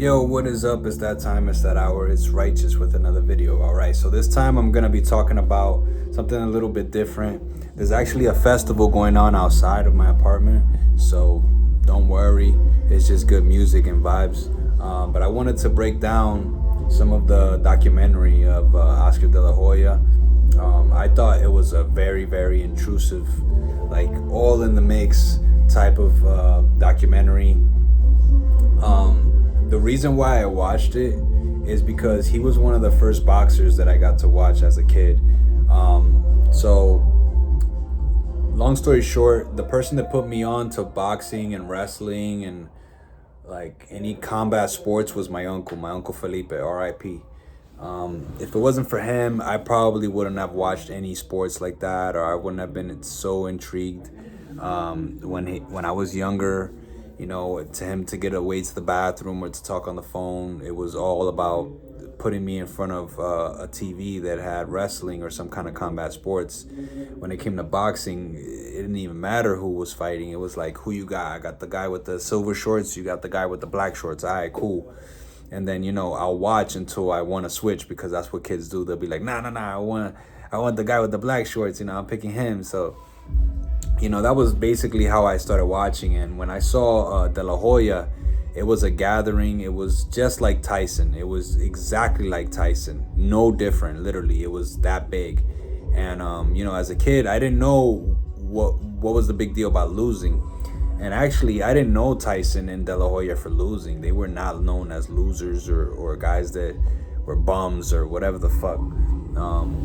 Yo, what is up? It's that time, it's that hour, it's Righteous with another video. Alright, so this time I'm gonna be talking about something a little bit different. There's actually a festival going on outside of my apartment, so don't worry, it's just good music and vibes. But I wanted to break down some of the documentary of Oscar De La Hoya. I thought it was a very, very intrusive, like all in the mix type of documentary. The reason why I watched it is because he was one of the first boxers that I got to watch as a kid. So, long story short, the person that put me on to boxing and wrestling and like any combat sports was my Uncle Felipe, R.I.P. If it wasn't for him, I probably wouldn't have watched any sports like that, or I wouldn't have been so intrigued. When I was younger, you know, to him to get away to the bathroom or to talk on the phone, it was all about putting me in front of a TV that had wrestling or some kind of combat sports. When it came to boxing, it didn't even matter who was fighting. It was like, who you got? I got the guy with the silver shorts, you got the guy with the black shorts. All right, cool. And then, you know, I'll watch until I want to switch, because that's what kids do. They'll be like, nah, I want the guy with the black shorts, you know, I'm picking him. So, you know, that was basically how I started watching. And when I saw De La Hoya, it was a gathering. It was just like Tyson. It was exactly like Tyson. No different, literally. It was that big. And, you know, as a kid, I didn't know what was the big deal about losing. And actually, I didn't know Tyson and De La Hoya for losing. They were not known as losers or guys that were bums or whatever the fuck.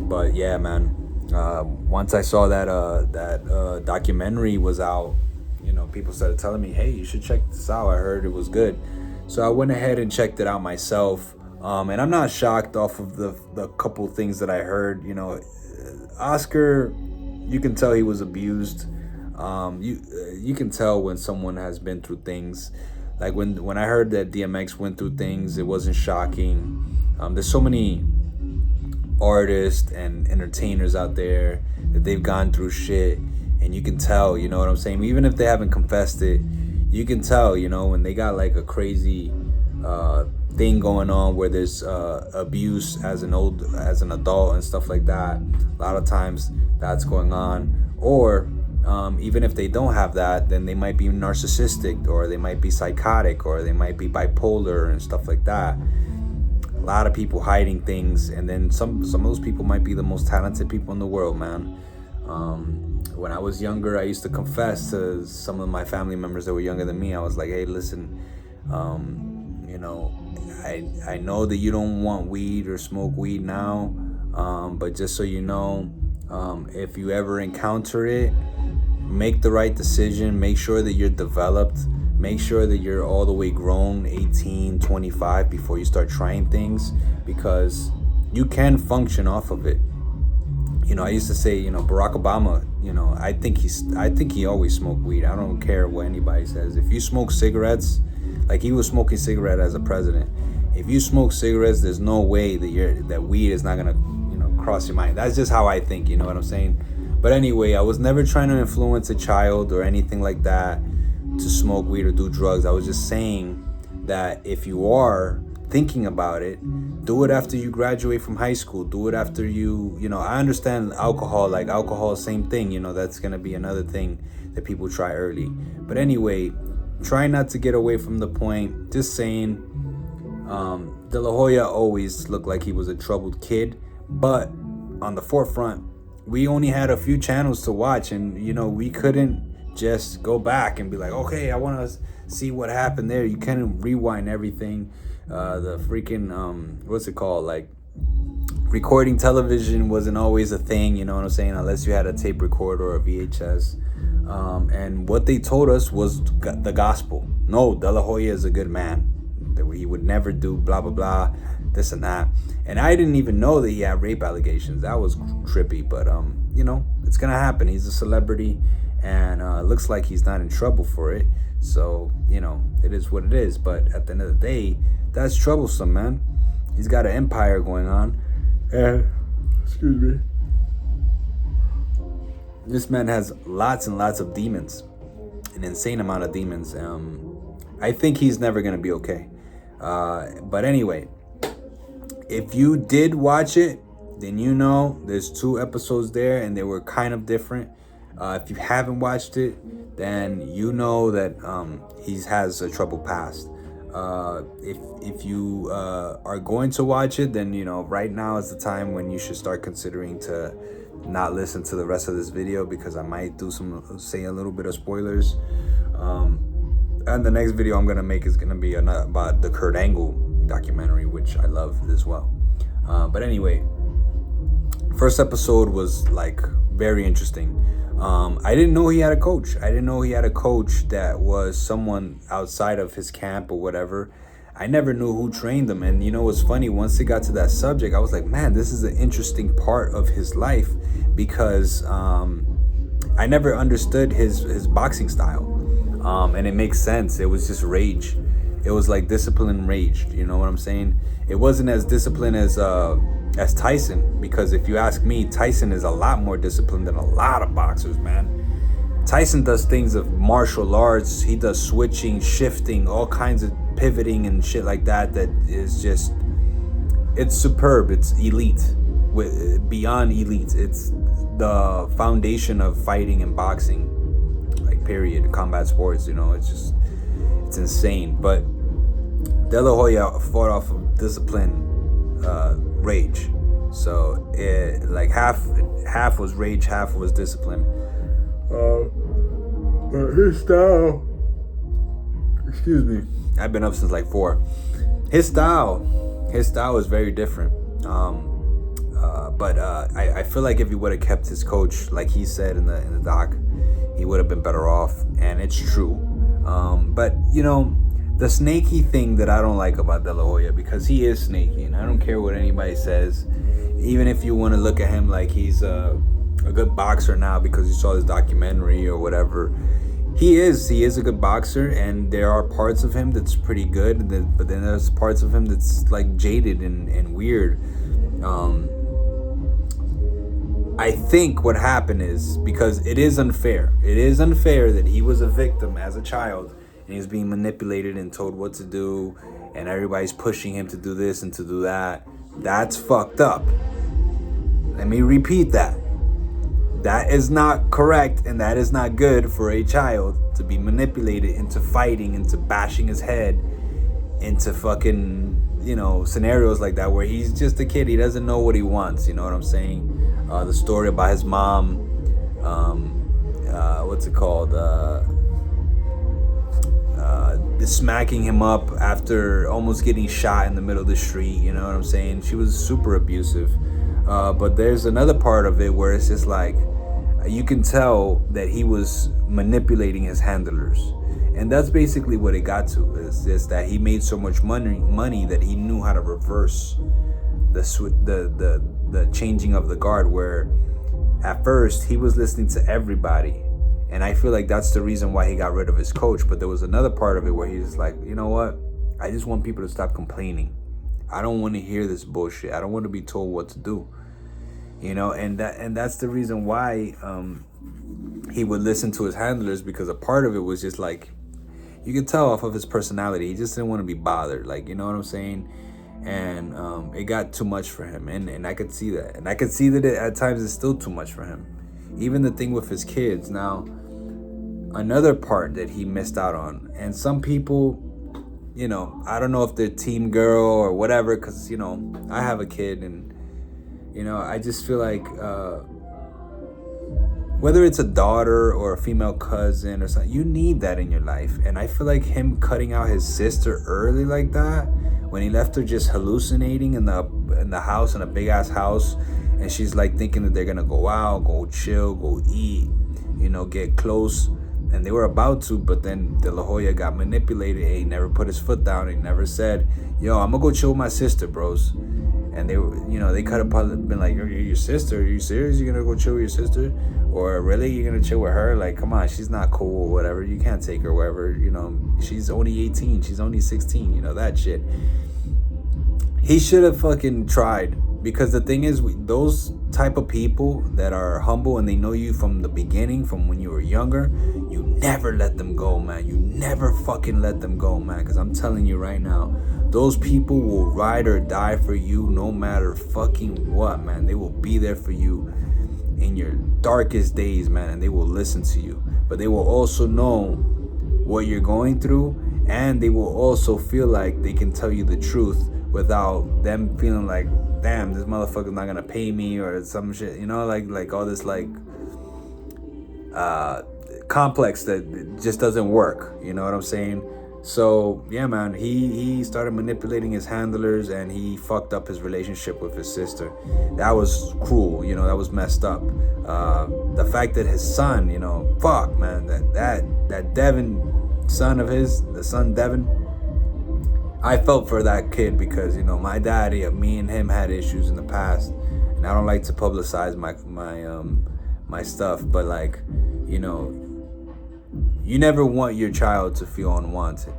But yeah, man. Once I saw that documentary was out, you know, people started telling me, hey, you should check this out. I heard it was good. So I went ahead and checked it out myself. And I'm not shocked off of the couple things that I heard. You know, Oscar, you can tell he was abused. You can tell when someone has been through things. Like when I heard that DMX went through things, it wasn't shocking. There's so many artists and entertainers out there that they've gone through shit, and you can tell, you know what I'm saying? Even if they haven't confessed it, you can tell, you know, when they got like a crazy thing going on where there's abuse as an adult and stuff like that. A lot of times that's going on. Or even if they don't have that, then they might be narcissistic, or they might be psychotic, or they might be bipolar and stuff like that. A lot of people hiding things, and then some of those people might be the most talented people in the world, man. When I was younger, I used to confess to some of my family members that were younger than me. I was like, hey, listen, you know, I know that you don't want weed or smoke weed now, but just so you know, if you ever encounter it, make the right decision. Make sure that you're developed. Make sure that you're all the way grown, 18, 25, before you start trying things, because you can function off of it. You know, I used to say, you know, Barack Obama, you know, I think he always smoked weed. I don't care what anybody says. If you smoke cigarettes, like he was smoking cigarette as a president. If you smoke cigarettes, there's no way that weed is not gonna, you know, cross your mind. That's just how I think, you know what I'm saying? But anyway, I was never trying to influence a child or anything like that to smoke weed or do drugs. I was just saying that if you are thinking about it, do it after you graduate from high school. Do it after you know, I understand alcohol, like alcohol, same thing, you know, that's gonna be another thing that people try early. But anyway, try not to get away from the point. Just saying, De La Hoya always looked like he was a troubled kid, but on the forefront, we only had a few channels to watch, and you know, we couldn't just go back and be like, okay, I want to see what happened there. You can't rewind everything. The freaking what's it called, like recording television wasn't always a thing, you know what I'm saying, unless you had a tape recorder or a VHS. And what they told us was the gospel. No, De La Hoya is a good man, that he would never do blah blah blah, this and that. And I didn't even know that he had rape allegations. That was trippy. But you know, it's gonna happen. He's a celebrity, and it looks like he's not in trouble for it. So, you know, it is what it is. But at the end of the day, that's troublesome, man. He's got an empire going on. Excuse me. This man has lots and lots of demons, an insane amount of demons. I think he's never gonna be okay. But anyway, if you did watch it, then you know there's 2 episodes there and they were kind of different. If you haven't watched it, then you know that he has a troubled past. If you are going to watch it, then you know right now is the time when you should start considering to not listen to the rest of this video, because I might say a little bit of spoilers. And the next video I'm gonna make is gonna be about the Kurt Angle documentary, which I love as well. But anyway, first episode was like very interesting. I didn't know he had a coach. I didn't know he had a coach that was someone outside of his camp or whatever. I never knew who trained him. And you know what's funny? Once it got to that subject, I was like, man, this is an interesting part of his life, because I never understood his boxing style. And it makes sense. It was just rage. It was like discipline and rage. You know what I'm saying? It wasn't as disciplined as Tyson, because if you ask me, Tyson is a lot more disciplined than a lot of boxers, man. Tyson does things of martial arts. He does switching, shifting, all kinds of pivoting and shit like that. That is just, it's superb. It's elite, beyond elite. It's the foundation of fighting and boxing, like period. Combat sports, you know, it's insane. But De La Hoya fought off of discipline, rage. So it like half was rage, half was discipline. But his style, excuse me, I've been up since like 4. His style is very different. But I feel like if he would have kept his coach, like he said in the doc, he would have been better off, and it's true. But you know, the snaky thing that I don't like about De La Hoya, because he is snaky, and I don't care what anybody says, even if you want to look at him like he's a good boxer now because you saw this documentary or whatever. He is a good boxer, and there are parts of him that's pretty good, but then there's parts of him that's like jaded and weird. I think what happened is, because it is unfair that he was a victim as a child, and he's being manipulated and told what to do, and everybody's pushing him to do this and to do that. That's fucked up. Let me repeat that. That is not correct, and that is not good for a child to be manipulated into fighting, into bashing his head, into fucking, you know, scenarios like that where he's just a kid. He doesn't know what he wants. You know what I'm saying? The story about his mom, what's it called? Smacking him up after almost getting shot in the middle of the street. You know what I'm saying? She was super abusive. But there's another part of it where it's just like, you can tell that he was manipulating his handlers. And that's basically what it got to. It's just that he made so much money that he knew how to reverse the changing of the guard, where at first he was listening to everybody. And I feel like that's the reason why he got rid of his coach. But there was another part of it where he's like, you know what? I just want people to stop complaining. I don't want to hear this bullshit. I don't want to be told what to do. You know, and that's the reason why he would listen to his handlers, because a part of it was just like, you could tell off of his personality. He just didn't want to be bothered. Like, you know what I'm saying? And it got too much for him. And I could see that. And I could see that at times it's still too much for him. Even the thing with his kids. Now, another part that he missed out on. And some people, you know, I don't know if they're team girl or whatever, because, you know, I have a kid, and, you know, I just feel like whether it's a daughter or a female cousin or something, you need that in your life. And I feel like him cutting out his sister early like that, when he left her just hallucinating in the house, in a big ass house, and she's like thinking that they're gonna go out, go chill, go eat, you know, get close. And they were about to, but then De La Hoya got manipulated. He never put his foot down. He never said, yo, I'm gonna go chill with my sister, bros. And they were, you know, they could have probably been like, you're your sister? Are you serious? You're gonna go chill with your sister? Or really, you're gonna chill with her? Like, come on, she's not cool or whatever. You can't take her wherever, you know, she's only 18. She's only 16, you know, that shit. He should have fucking tried Because the thing is, those type of people that are humble and they know you from the beginning, from when you were younger, you never let them go, man. You never fucking let them go, man. Because I'm telling you right now, those people will ride or die for you no matter fucking what, man. They will be there for you in your darkest days, man, and they will listen to you. But they will also know what you're going through, and they will also feel like they can tell you the truth without them feeling like, damn, this motherfucker's not gonna pay me or some shit, you know, like all this like complex that just doesn't work, you know what I'm saying? So yeah, man, he started manipulating his handlers and he fucked up his relationship with his sister. That was cruel, you know, that was messed up. The fact that his son, you know, fuck, man, that Devin son of his, the son Devin, I felt for that kid because, you know, my daddy, me and him had issues in the past, and I don't like to publicize my stuff, but like, you know, you never want your child to feel unwanted.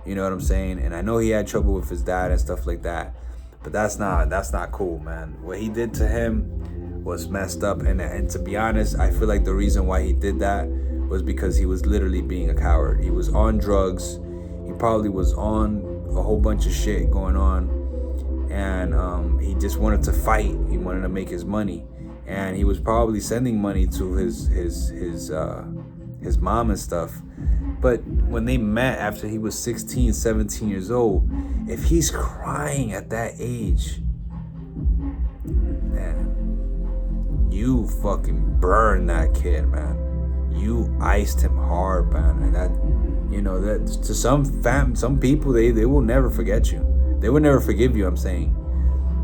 You know what I'm saying? And I know he had trouble with his dad and stuff like that, but that's not cool, man. What he did to him was messed up, and to be honest, I feel like the reason why he did that was because he was literally being a coward. He was on drugs. He probably was on a whole bunch of shit going on, and he just wanted to fight. He wanted to make his money, and he was probably sending money to his mom and stuff. But when they met after he was 16, 17 years old, if he's crying at that age, man, you fucking burned that kid, man. You iced him hard, man. And that, you know, that to some people, they will never forget you. They will never forgive you, I'm saying.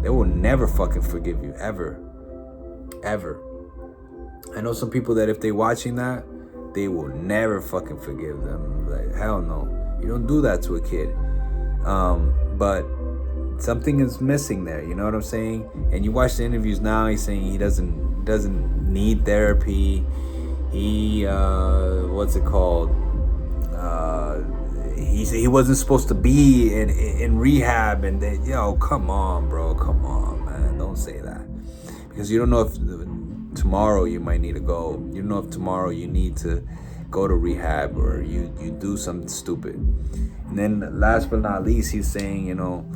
They will never fucking forgive you, ever. Ever. I know some people that if they watching that, they will never fucking forgive them. Like, hell no. You don't do that to a kid. But something is missing there, you know what I'm saying? And you watch the interviews now, he's saying he doesn't need therapy. He what's it called? He wasn't supposed to be in rehab, and they, yo, come on, bro, come on, man, don't say that, because you don't know if tomorrow you might need to go. You don't know if tomorrow you need to go to rehab or you do something stupid. And then last but not least, he's saying, you know,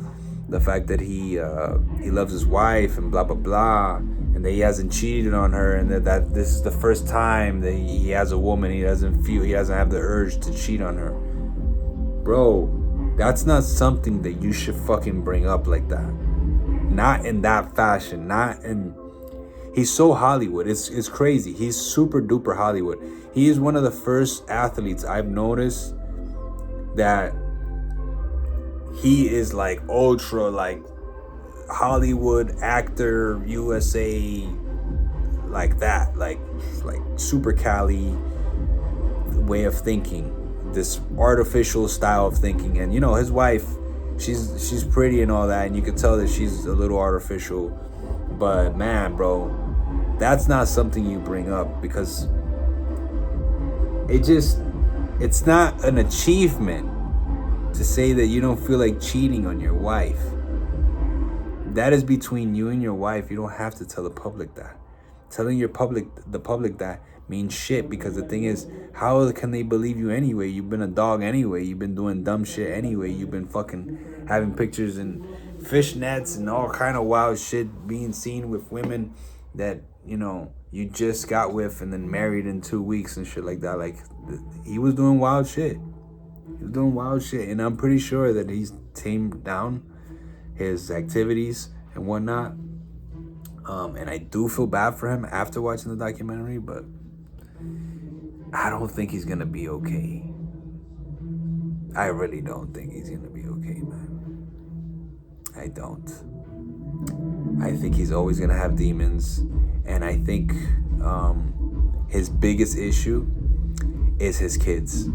the fact that he loves his wife and blah blah blah, and that he hasn't cheated on her, and that this is the first time that he has a woman he doesn't have the urge to cheat on her. Bro, that's not something that you should fucking bring up like that. Not in that fashion. He's so Hollywood. It's crazy. He's super duper Hollywood. He is one of the first athletes I've noticed that he is like ultra like Hollywood actor, USA, like that, like super Cali way of thinking, this artificial style of thinking. And you know, his wife, she's pretty and all that, and you can tell that she's a little artificial, but man, bro, that's not something you bring up, because it's not an achievement to say that you don't feel like cheating on your wife. That is between you and your wife. You don't have to tell the public that. Telling the public that means shit, because the thing is, how can they believe you anyway? You've been a dog anyway. You've been doing dumb shit anyway. You've been fucking having pictures in fishnets and all kind of wild shit being seen with women that, you know, you just got with and then married in 2 weeks and shit like that. Like, he was doing wild shit. He was doing wild shit, and I'm pretty sure that he's tamed down his activities and whatnot. And I do feel bad for him after watching the documentary, but I don't think he's gonna be okay. I really don't think he's gonna be okay, man. I don't. I think he's always gonna have demons, and I think his biggest issue is his kids,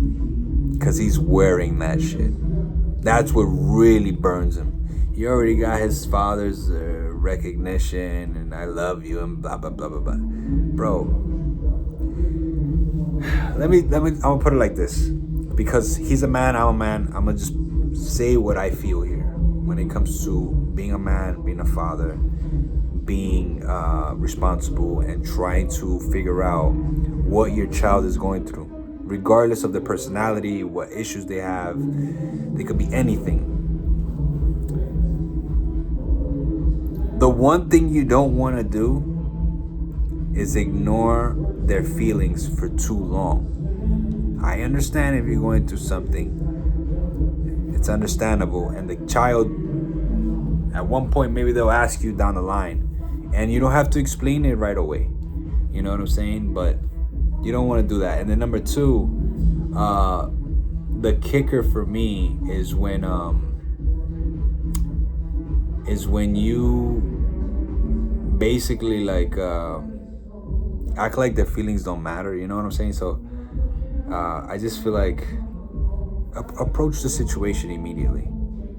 because he's wearing that shit. That's what really burns him. He already got his father's recognition and I love you and blah blah blah blah blah. Bro, I'm gonna put it like this, because he's a man, I'm a man. I'm gonna just say what I feel here. when it comes to being a man, being a father, being responsible, and trying to figure out what your child is going through, regardless of their personality, what issues they have. They could be anything. The one thing you don't want to do is ignore their feelings for too long. I understand if you're going through something, it's understandable, and the child, at one point, maybe they'll ask you down the line, and you don't have to explain it right away. You know what I'm saying? But you don't want to do that. And then number two, the kicker for me is when you basically like act like their feelings don't matter. You know what I'm saying? So I just feel like approach the situation immediately.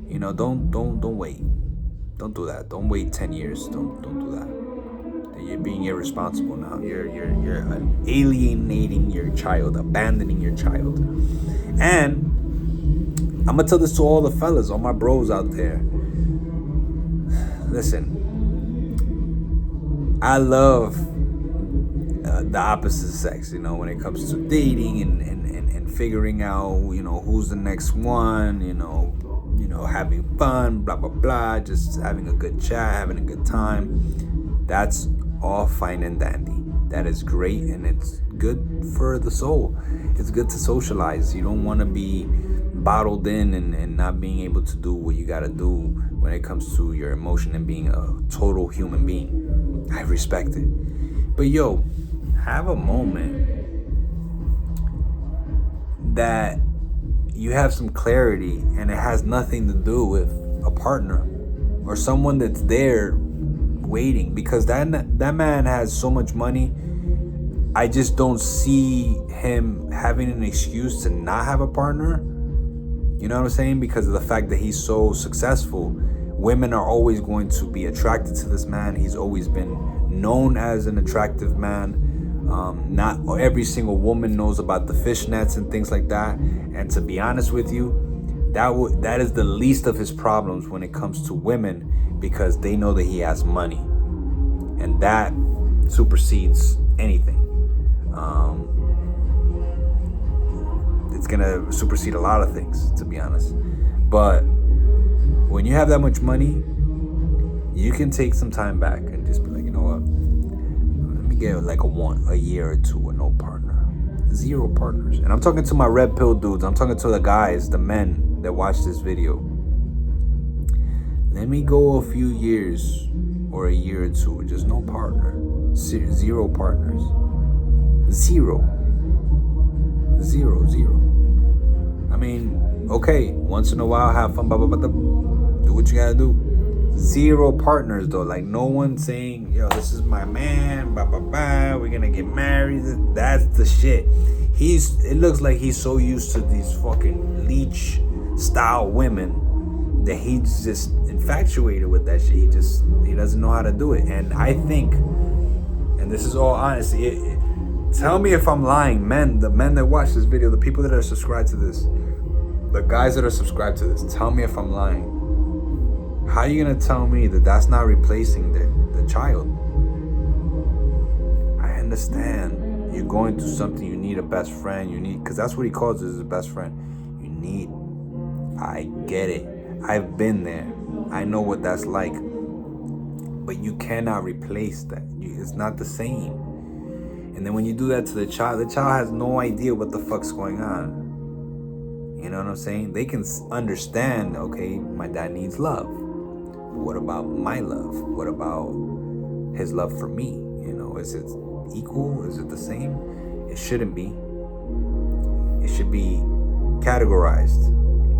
You know, don't wait. Don't do that. Don't wait 10 years. Don't do that. You're being irresponsible now. You're alienating your child, abandoning your child. And I'm gonna tell this to all the fellas, all my bros out there. Listen, I love the opposite sex, you know, when it comes to dating and figuring out, you know, who's the next one, you know, having fun, blah, blah, blah, just having a good chat, having a good time. That's all fine and dandy. That is great, and it's good for the soul. It's good to socialize. You don't want to be bottled in and not being able to do what you got to do when it comes to your emotion and being a total human being. I respect it. But yo, have a moment that you have some clarity and it has nothing to do with a partner or someone that's there waiting, because that man has so much money. I just don't see him having an excuse to not have a partner. You know what I'm saying? Because of the fact that he's so successful. Women are always going to be attracted to this man. He's always been known as an attractive man. Not every single woman knows about the fishnets and things like that. And to be honest with you, that is the least of his problems when it comes to women, because they know that he has money, and that supersedes anything. It's gonna supersede a lot of things, to be honest. But when you have that much money, you can take some time back and just be like, you know what? Let me get like a year or two with no partner, 0 partners. And I'm talking to my red pill dudes. I'm talking to the guys, the men that watch this video. Let me go a few years or a year or two with just no partner, 0 partners, 0. I mean, okay, once in a while, have fun, blah, blah, blah, blah, do what you gotta do. 0 partners though, like no one saying, yo, this is my man, blah, blah, blah, we're gonna get married. That's the shit. It looks like he's so used to these fucking leech style women that he's just infatuated with that shit. He doesn't know how to do it. And I think, and this is all honesty, tell me if I'm lying, the men that watch this video, the people that are subscribed to this, the guys that are subscribed to this, tell me if I'm lying. How are you gonna tell me that that's not replacing the child? I understand you're going through something. You need a best friend. Because that's what he calls his best friend. I get it. I've been there. I know what that's like. But you cannot replace that. It's not the same. And then when you do that to the child has no idea what the fuck's going on. You know what I'm saying? They can understand, okay, my dad needs love. But what about my love? What about his love for me? You know, is it equal? Is it the same? It shouldn't be. It should be categorized.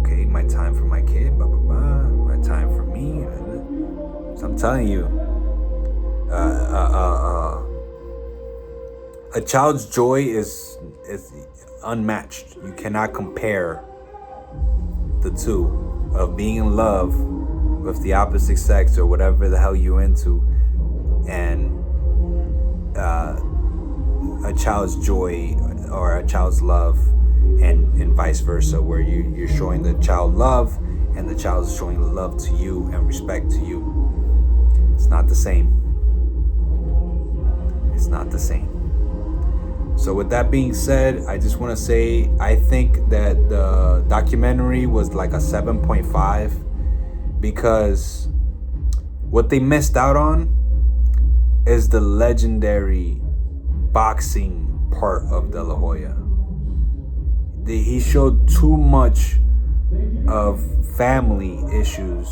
Okay, my time for my kid, blah, blah, blah. My time for me. So I'm telling you, a child's joy is unmatched. You cannot compare the two, of being in love with the opposite sex or whatever the hell you're into, and a child's joy or a child's love, and vice versa, where you're showing the child love and the child is showing love to you and respect to you. It's not the same. It's not the same. So with that being said, I just want to say I think that the documentary was like a 7.5 because what they missed out on is the legendary boxing part of De La Hoya. He showed too much of family issues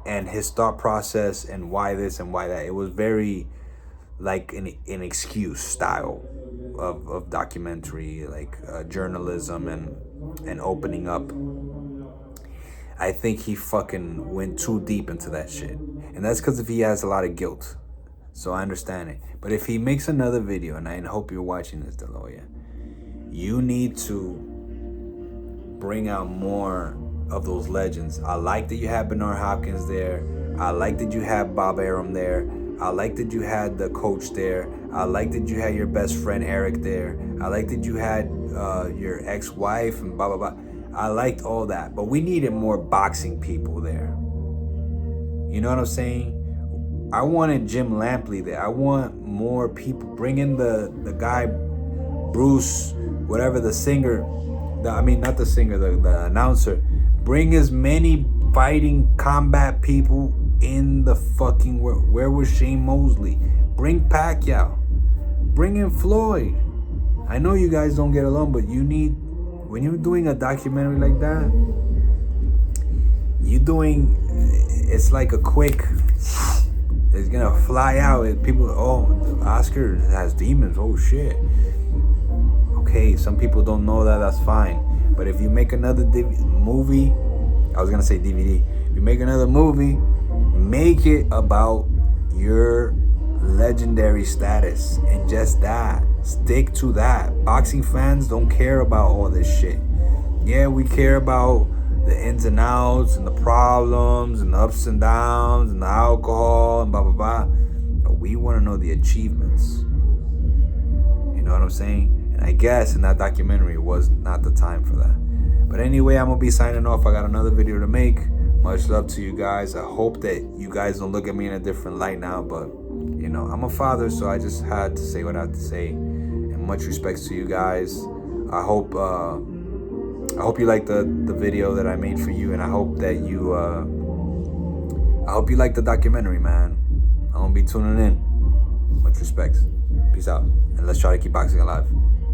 and his thought process and why this and why that. It was very like an excuse style of documentary, like journalism and opening up. I think he fucking went too deep into that shit. And that's because if he has a lot of guilt. So I understand it. But if he makes another video, and I hope you're watching this, De La Hoya, you need to bring out more of those legends. I like that you had Bernard Hopkins there. I like that you had Bob Arum there. I like that you had the coach there. I like that you had your best friend Eric there. I like that you had your ex-wife and blah, blah, blah. I liked all that. But we needed more boxing people there. You know what I'm saying? I wanted Jim Lampley there. I want more people. Bring in the guy, Bruce, whatever, the singer. Not the singer, the announcer. Bring as many fighting combat people in the fucking world. Where was Shane Mosley? Bring Pacquiao. Bring in Floyd. I know you guys don't get along, but you need, when you're doing a documentary like that, it's like a quick, it's gonna fly out and people, oh, Oscar has demons, oh shit. Okay, some people don't know that, that's fine. But if you make another movie, I was gonna say DVD, if you make another movie, make it about your legendary status and just that. Stick to that. Boxing fans don't care about all this shit. Yeah, we care about the ins and outs and the problems and the ups and downs and the alcohol and blah, blah, blah. But we want to know the achievements. You know what I'm saying? And I guess in that documentary, it was not the time for that. But anyway, I'm going to be signing off. I got another video to make. Much love to you guys. I hope that you guys don't look at me in a different light now. But, you know, I'm a father, so I just had to say what I had to say. And much respects to you guys. I hope you like the video that I made for you, and I hope that you like the documentary, man. I'm gonna be tuning in. Much respects. Peace out, and let's try to keep boxing alive.